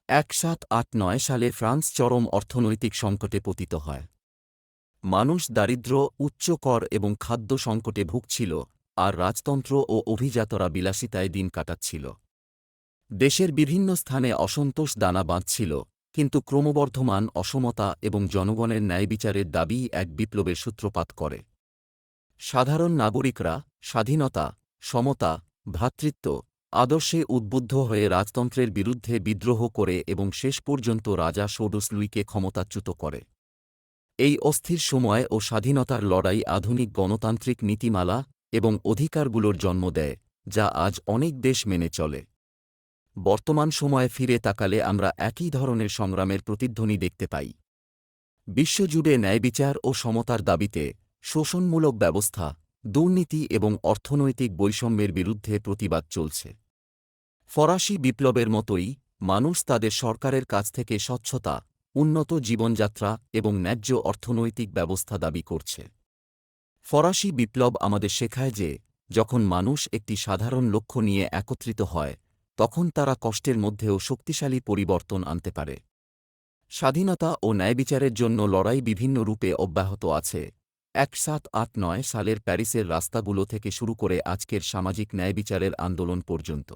1789 সালে ফ্রান্স চরম অর্থনৈতিক সংকটে পতিত হয়। মানুষ দারিদ্র্য, উচ্চ কর এবং খাদ্য সংকটে ভুগছিল, আর রাজতন্ত্র ও অভিজাতরা বিলাসিতায় দিন কাটাচ্ছিল। দেশের বিভিন্ন স্থানে অসন্তোষ দানা বাঁধছিল, কিন্তু ক্রমবর্ধমান অসমতা এবং জনগণের ন্যায়বিচারের দাবি এক বিপ্লবের সূত্রপাত করে। সাধারণ নাগরিকরা স্বাধীনতা, সমতা, ভ্রাতৃত্ব আদর্শে উদ্বুদ্ধ হয়ে রাজতন্ত্রের বিরুদ্ধে বিদ্রোহ করে এবং শেষ পর্যন্ত রাজা শোডস লুইকে ক্ষমতাচ্যুত করে। এই অস্থির সময় ও স্বাধীনতার লড়াই আধুনিক গণতান্ত্রিক নীতিমালা এবং অধিকারগুলোর জন্ম দেয়, যা আজ অনেক দেশ মেনে চলে। বর্তমান সময়ে ফিরে তাকালে আমরা একই ধরনের সংগ্রামের প্রতিধ্বনি দেখতে পাই। বিশ্বজুড়ে ন্যায়বিচার ও সমতার দাবিতে শোষণমূলক ব্যবস্থা, দুর্নীতি এবং অর্থনৈতিক বৈষম্যের বিরুদ্ধে প্রতিবাদ চলছে। ফরাসি বিপ্লবের মতোই মানুষ তাদের সরকারের কাছ থেকে স্বচ্ছতা, উন্নত জীবনযাত্রা এবং ন্যায্য অর্থনৈতিক ব্যবস্থা দাবি করছে। ফরাসি বিপ্লব আমাদের শেখায় যে, যখন মানুষ একটি সাধারণ লক্ষ্য নিয়ে একত্রিত হয়, তখন তারা কষ্টের মধ্যেও শক্তিশালী পরিবর্তন আনতে পারে। স্বাধীনতা ও ন্যায়বিচারের জন্য লড়াই বিভিন্ন রূপে অব্যাহত আছে, 1789 সালের প্যারিসের রাস্তাগুলো থেকে শুরু করে আজকের সামাজিক ন্যায়বিচারের আন্দোলন পর্যন্ত।